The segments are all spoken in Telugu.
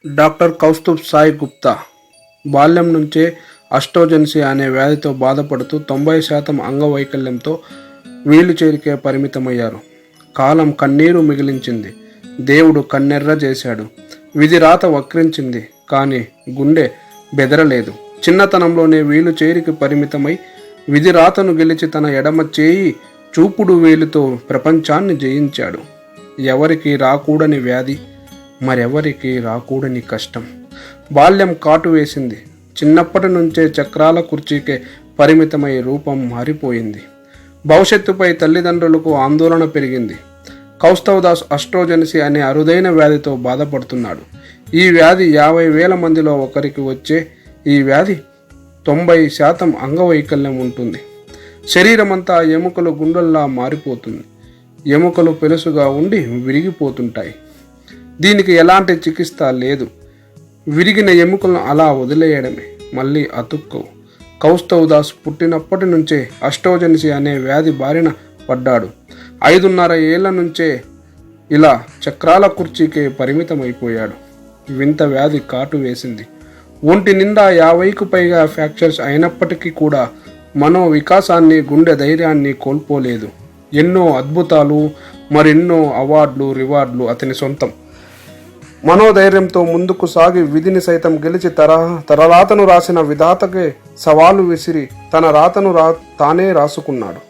డాక్టర్ కౌస్తుబ్ సాయి గుప్తా బాల్యం నుంచే అస్టోజెన్సీ అనే వ్యాధితో బాధపడుతూ 90% అంగవైకల్యంతో వీలుచైర్కే పరిమితమయ్యారు. కాలం కన్నీరు మిగిలించింది. దేవుడు కన్నెర్ర చేశాడు. విధి రాత వక్రించింది. కానీ గుండె బెదరలేదు. చిన్నతనంలోనే వీలుచైరికి పరిమితమై విధి రాతను గెలిచి తన ఎడమ చేయి చూపుడు వేలుతో ప్రపంచాన్ని జయించాడు. ఎవరికి రాకూడని వ్యాధి, మరెవరికి రాకూడని కష్టం. బాల్యం కాటు వేసింది. చిన్నప్పటి నుంచే చక్రాల కుర్చీకే పరిమితమై రూపం మారిపోయింది. భవిష్యత్తుపై తల్లిదండ్రులకు ఆందోళన పెరిగింది. కౌస్తవ్ దాస్ అస్ట్రోజెన్సీ అనే అరుదైన వ్యాధితో బాధపడుతున్నాడు. ఈ వ్యాధి 50,000 మందిలో ఒకరికి వచ్చే ఈ వ్యాధి 90% అంగవైకల్యం ఉంటుంది. శరీరమంతా ఎముకలు గుండెల్లా మారిపోతుంది. ఎముకలు పెలుసుగా ఉండి విరిగిపోతుంటాయి. దీనికి ఎలాంటి చికిత్స లేదు. విరిగిన ఎముకలను అలా వదిలేయడమే, మళ్ళీ అతుక్కవు. కౌస్తవ్ దాస్ పుట్టినప్పటి నుంచే అస్ట్రోజెన్సీ అనే వ్యాధి బారిన పడ్డాడు. 5.5 ఏళ్ల నుంచే ఇలా చక్రాల కుర్చీకే పరిమితమైపోయాడు. వింత వ్యాధి కాటు వేసింది. ఒంటి నిండా 50కు పైగా ఫ్రాక్చర్స్ అయినప్పటికీ కూడా మనో వికాసాన్ని, గుండె ధైర్యాన్ని కోల్పోలేదు. ఎన్నో అద్భుతాలు, మరెన్నో అవార్డులు, రివార్డులు అతని సొంతం. మనోధైర్యంతో ముందుకు సాగి విధిని సైతం గెలిచి తరరాతను రాసిన విధాతకే సవాలు విసిరి తన రాతను తానే రాసుకున్నాడు.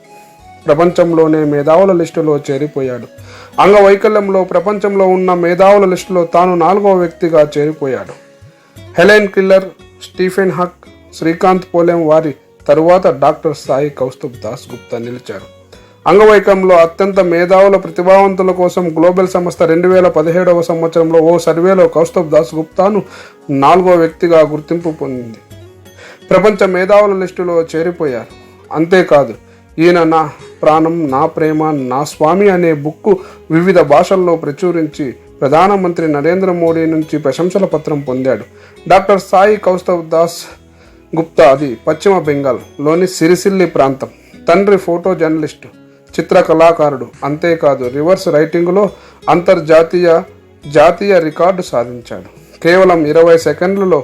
ప్రపంచంలోనే మేధావుల లిస్టులో చేరిపోయాడు. అంగవైకల్యంలో ప్రపంచంలో ఉన్న మేధావుల లిస్టులో తాను 4వ వ్యక్తిగా చేరిపోయాడు. హెలెన్ కిల్లర్, స్టీఫెన్ హక్, శ్రీకాంత్ పోలెం వారి తరువాత డాక్టర్ సాయి కౌస్తుబ్ దాస్ గుప్తా నిలిచారు. అంగవైకల్యంలో అత్యంత మేధావుల ప్రతిభావంతుల కోసం గ్లోబల్ సంస్థ 2017వ సంవత్సరంలో ఓ సర్వేలో కౌస్తుబ్ దాస్ గుప్తాను 4వ వ్యక్తిగా గుర్తింపు పొందింది. ప్రపంచ మేధావుల లిస్టులో చేరిపోయారు. అంతేకాదు, ఈయన నా ప్రాణం, నా ప్రేమ, నా స్వామి అనే బుక్కు వివిధ భాషల్లో ప్రచురించి ప్రధానమంత్రి నరేంద్ర మోడీ నుంచి ప్రశంసల పత్రం పొందాడు. డాక్టర్ సాయి కౌస్తవ్ దాస్ గుప్తా అది పశ్చిమ బెంగాల్లోని సిరిసిల్లి ప్రాంతం. తండ్రి ఫోటో జర్నలిస్టు, చిత్ర కళాకారుడు. అంతేకాదు, రివర్స్ రైటింగ్లో జాతీయ రికార్డు సాధించాడు. కేవలం 20 సెకండ్లలో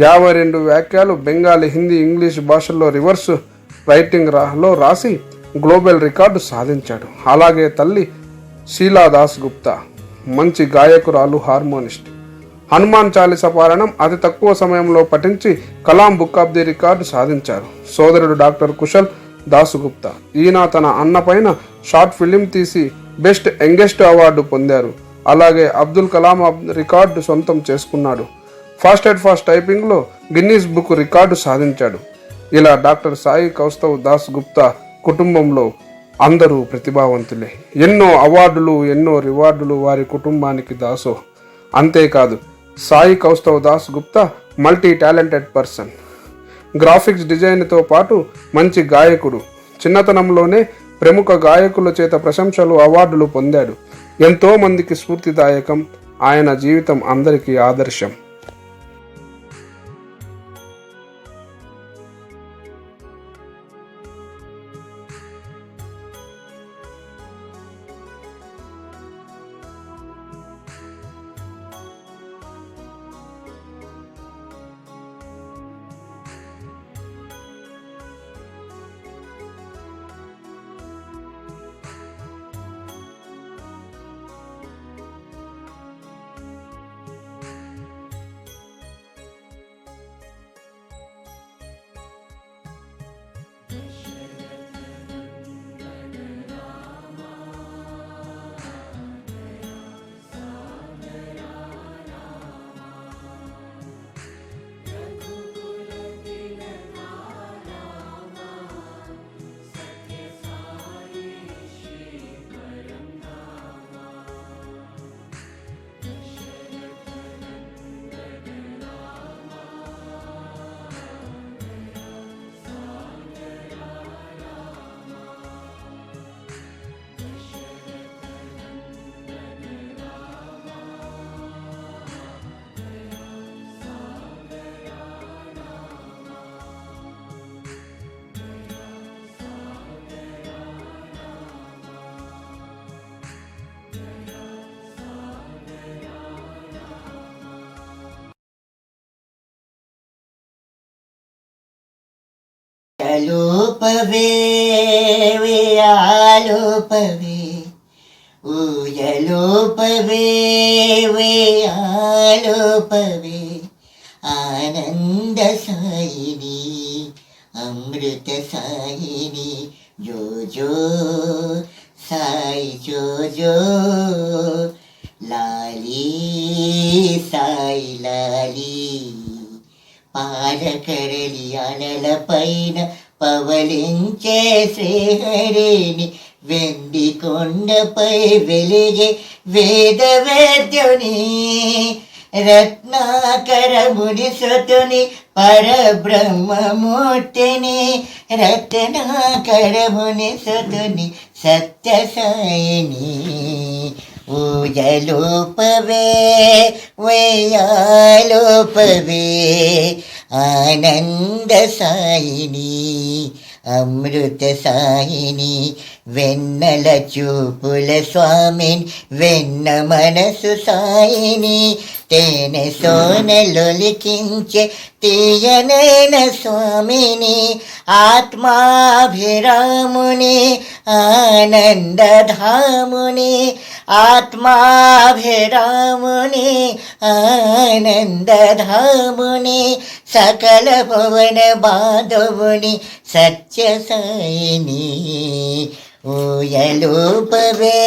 52 వాక్యాలు బెంగాలీ, హిందీ, ఇంగ్లీష్ భాషల్లో రివర్స్ రైటింగ్లో రాసి గ్లోబల్ రికార్డు సాధించాడు. అలాగే తల్లి షీలా దాస్ గుప్తా మంచి గాయకురాలు, హార్మోనిస్ట్. హనుమాన్ చాలీసా పారాయణం అతి తక్కువ సమయంలో పఠించి Kalam book of the record సాధించారు. సోదరుడు డాక్టర్ కుశల్ దాస్ గుప్తా, ఈయన తన అన్న పైన షార్ట్ ఫిలిం తీసి బెస్ట్ యంగెస్ట్ అవార్డు పొందారు. అలాగే అబ్దుల్ కలాం రికార్డు సొంతం చేసుకున్నాడు. ఫాస్ట్ టైపింగ్లో గిన్నీస్ బుక్ రికార్డు సాధించాడు. ఇలా డాక్టర్ సాయి కౌస్తవ్ దాస్ గుప్తా కుటుంబంలో అందరూ ప్రతిభావంతులే. ఎన్నో అవార్డులు, ఎన్నో రివార్డులు వారి కుటుంబానికి దాసో. అంతేకాదు, Sai Kaustav Das Gupta multi talented person. Graphics డిజైన్తో పాటు మంచి గాయకుడు. చిన్నతనంలోనే ప్రముఖ గాయకుల చేత ప్రశంసలు, అవార్డులు పొందాడు. ఎంతో మందికి స్ఫూర్తిదాయకం. ఆయన జీవితం అందరికీ ఆదర్శం. ఊయలోపవే ఉయ్యాలోపవే ఊయలోపవే ఉయ్యాలోపవే ఆనంద సాయిని అమృత సాయిని జో జో సాయి జో జో లాలీ సాయి లాలీ పాలకరలి అలల పైన పవలించే శ్రీహరిని వెండి కొండపై వెలిగే వేద వేద్యుని రత్నాకరముని సతుని పరబ్రహ్మమూర్తిని రత్నాకరముని సతుని సత్య సాయిని ఊయలోపవే ఉయ్యాలోపవే ఆనంద సాయిని అమృత సాయిని వెన్నెల చూపుల స్వామిని వెన్న మనసు సాయిని తేనె సోనెలొలికించే తీయనైన స్వామిని ఆత్మాభిరాముని ఆనందధాముని ఆత్మాభిరాముని ఆనందధాముని సకల భువన బాధవుని సత్య సాయిని ఊయలోపవే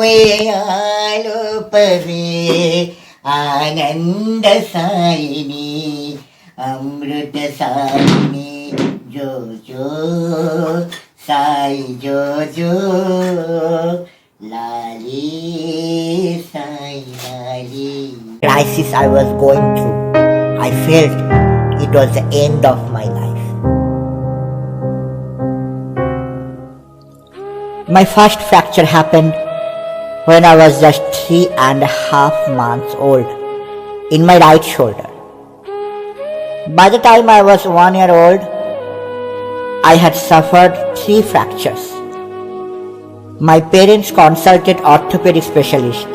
ఉయ్యాలోపవే ఆనంద సాయిని అమృత సాయిని జో జో సాయి జో జో లాలీ సాయి లాలీ. Crisis I was going through, I felt it was the end of my life. My first fracture happened when I was just 3.5 months old in my right shoulder. By the time I was 1 year old, I had suffered 3 fractures. My parents consulted orthopedic specialist.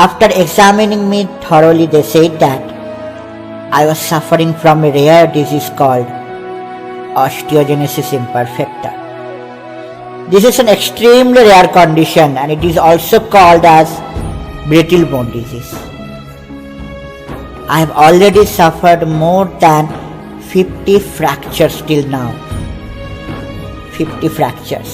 After examining me thoroughly, they said that I was suffering from a rare disease called osteogenesis imperfecta. This is an extremely rare condition and it is also called as brittle bone disease. I have already suffered more than 50 fractures till now. 50 fractures.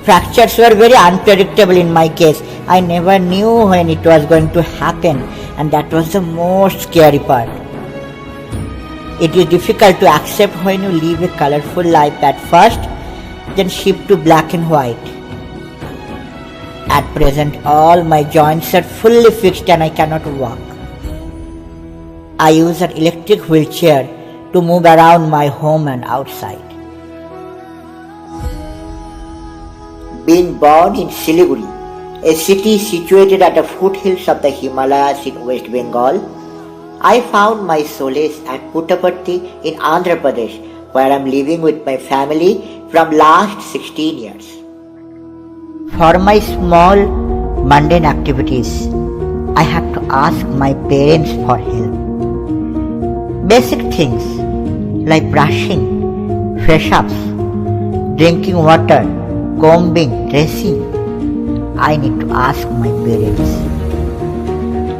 Fractures were very unpredictable in my case. I never knew when it was going to happen, and that was the most scary part. It is difficult to accept when you live a colorful life at first, then shift to black and white. At present, all my joints are fully fixed and I cannot walk. I use an electric wheelchair to move around my home and outside. Being born in Siliguri, a city situated at the foothills of the Himalayas in West Bengal, I found my solace at Puttaparthi in Andhra Pradesh, where I am living with my family from last 16 years. For my small mundane activities, I had to ask my parents for help. Basic things like brushing, fresh ups, drinking water, combing, dressing, I need to ask my parents.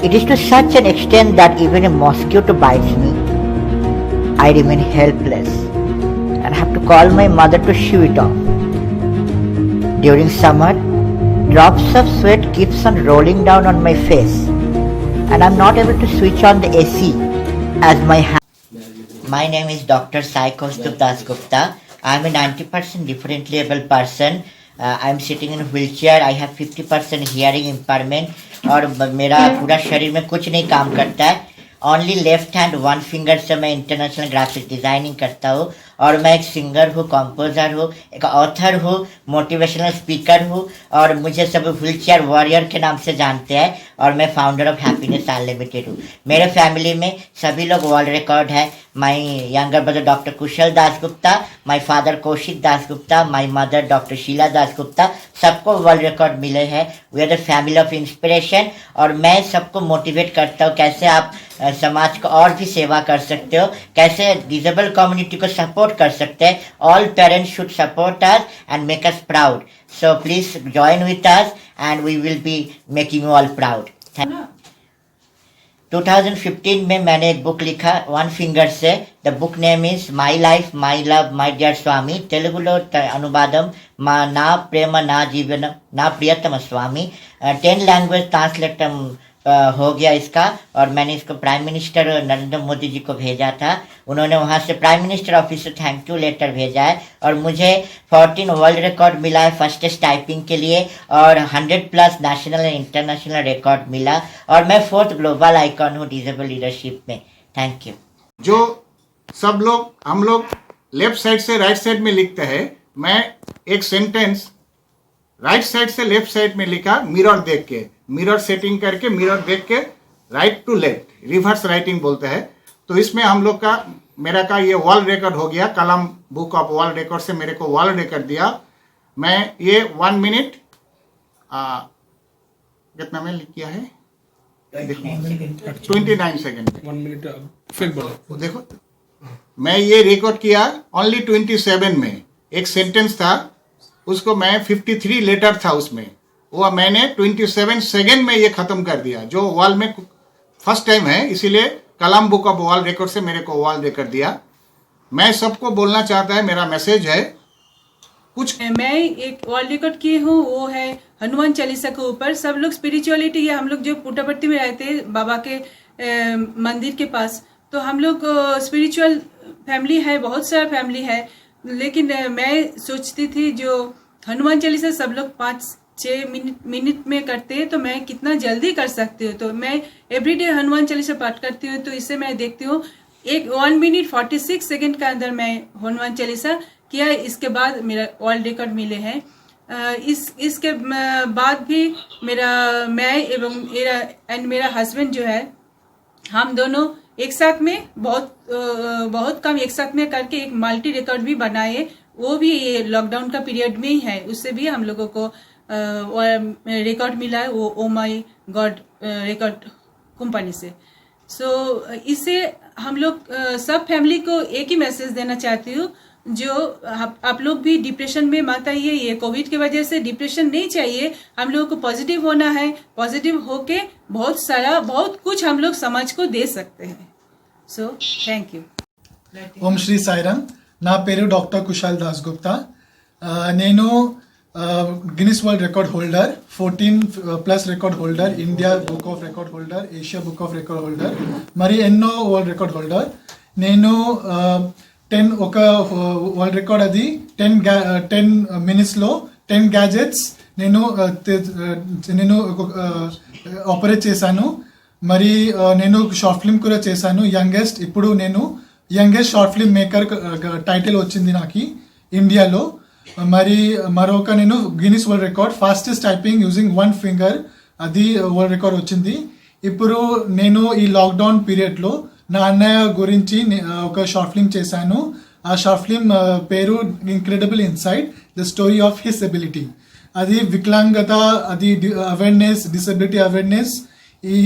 It is to such an extent that even a mosquito bites me, I remain helpless and have to call my mother to shoo it off. During summer, drops of sweat keeps on rolling down on my face and I'm not able to switch on the AC as my hand. My name is Dr. Sai Kaustubh Das Gupta. I am a 90% differently able person. I am sitting in a wheelchair. I have 50% hearing impairment और मेरा पूरा शरीर में कुछ नहीं काम करता है. ओनली लेफ्ट हैंड 1 फिंगर से मैं इंटरनेशनल ग्राफिक डिज़ाइनिंग करता हूँ और मैं एक सिंगर हूँ, कंपोजर हूँ, एक ऑथर हूँ, मोटिवेशनल स्पीकर हूँ और मुझे सब व्हील चेयर वॉरियर के नाम से जानते हैं और मैं फाउंडर ऑफ हैप्पीनेस अनलिमिटेड हूँ। मेरे फैमिली में सभी लोग वर्ल्ड रिकॉर्ड है। My younger brother doctor Kushal Dasgupta, my father Kaushik Dasgupta, my mother doctor Sheela Dasgupta, सबको वर्ल्ड रिकॉर्ड मिले हैं। We are the family of inspiration और मैं सबको मोटिवेट करता हूँ कैसे आप समाज को और भी सेवा कर सकते हो, कैसे डिसेबल कम्युनिटी को सपोर्ट कर सकते हैं। All parents should support us and make us proud, so please join with us and we will be making you all proud. 2015 में मैंने एक बुक लिखा वन फिंगर से। The book name is my life my love my dear Swami, तेलुगुलो अनुवादम ना प्रेम ना जीवन ना प्रियतम स्वामी। 10 लैंग्वेज ट्रांसलेट हो गया इसका और मैंने इसको प्राइम मिनिस्टर नरेंद्र मोदी जी को भेजा था। उन्होंने वहाँ से प्राइम मिनिस्टर ऑफिस से थैंक यू लेटर भेजा है और मुझे 14 वर्ल्ड रिकॉर्ड मिला है फास्टेस्ट टाइपिंग के लिए और 100+ नेशनल एंड इंटरनेशनल रिकॉर्ड मिला और मैं 4th ग्लोबल आइकॉन हूँ डिसेबल लीडरशिप में। Thank you. जो सब लोग हम लोग लेफ्ट साइड से राइट साइड में लिखते हैं, मैं एक सेंटेंस राइट साइड से लेफ्ट साइड में लिखा मिरर देख के, मिरर सेटिंग करके मिरर देख के right to left, reverse writing बोलते हैं। तो इसमें हम लोग का मेरा का ये वर्ल्ड रिकॉर्ड हो गया। कलम बुक ऑफ वर्ल्ड रिकॉर्ड से मेरे को वर्ल्ड रिकॉर्ड दिया। मैं ये 1 मिनट कितना में लिख किया है 29 सेकेंड 1 मिनट फिर बोलो। देखो मैं ये रिकॉर्ड किया ओनली 27 में। एक सेंटेंस था उसको मैं 53 लेटर था उसमें, वो मैंने 27 सेकेंड में ये खत्म कर दिया, जो वर्ल्ड में फर्स्ट टाइम है। इसीलिए कलम बुक ऑफ वर्ल्ड रिकॉर्ड से मेरे को वर्ल्ड रिकॉर्ड दिया। मैं सबको बोलना चाहता है, मेरा मैसेज है कुछ। मैं एक वर्ल्ड रिकॉर्ड की हूँ, वो है हनुमान चालीसा के ऊपर। सब लोग स्पिरिचुअलिटी है, हम लोग जो पुट्टापट्टी में रहते हैं बाबा के मंदिर के पास, तो हम लोग स्पिरिचुअल फैमिली है, बहुत सारा फैमिली है। लेकिन मैं सोचती थी जो हनुमान चालीसा सब लोग 5-6 मिनट में करते हैं तो मैं कितना जल्दी कर सकती हूँ। तो मैं एवरीडे हनुमान चालीसा पाठ करती हूँ, तो इससे मैं देखती हूँ 1 मिनट 46 सेकेंड के अंदर मैं हनुमान चालीसा किया। इसके बाद मेरा वर्ल्ड रिकॉर्ड मिले हैं। इसके बाद भी मैं एवं मेरा हस्बैंड जो है, हम दोनों एक साथ में बहुत कम एक साथ में करके एक मल्टी रिकॉर्ड भी बनाए। वो भी ये लॉकडाउन का पीरियड में ही है, उससे भी हम लोगों को रिकॉर्ड मिला है, वो ओ माई गॉड रिकॉर्ड कंपनी से। सो इससे हम लोग सब फैमिली को एक ही मैसेज देना चाहती हूँ, जो आप लोग भी डिप्रेशन में मत आइए। ये कोविड की वजह से डिप्रेशन नहीं चाहिए, हम लोगों को पॉजिटिव होना है। पॉजिटिव होके बहुत कुछ हम लोग समाज को दे सकते हैं। So thank you. Om Sri Sairam. నా పేరు డాక్టర్ కుశాల్ దాస్ గుప్తా. నేను Guinness world record holder, 14+ record holder, India book of record holder, Asia book of record holder, మరి ఎన్నో వరల్డ్ రికార్డ్ హోల్డర్. నేను ఒక వరల్డ్ రికార్డ్ అది 10 మినిట్స్లో 10 గ్యాజెట్స్ నేను ఆపరేట్ చేశాను. మరి నేను షార్ట్ ఫిల్మ్ కూడా చేశాను. ఇప్పుడు నేను youngest short film maker title వచ్చింది నాకు ఇండియాలో. మరి మరొక నేను Guinness world record fastest typing using 1 finger, అది వరల్డ్ రికార్డ్ వచ్చింది. ఇప్పుడు నేను ఈ లాక్డౌన్ పీరియడ్లో నా అన్నయ్య గురించి ఒక షార్ట్ ఫిల్మ్ చేశాను. ఆ షార్ట్ ఫిల్మ్ పేరు incredible insight, the story of his ability. అది వికలాంగత, అది అవేర్నెస్, డిసెబిలిటీ అవేర్నెస్ ఈ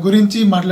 గురించి మాట్లాడు.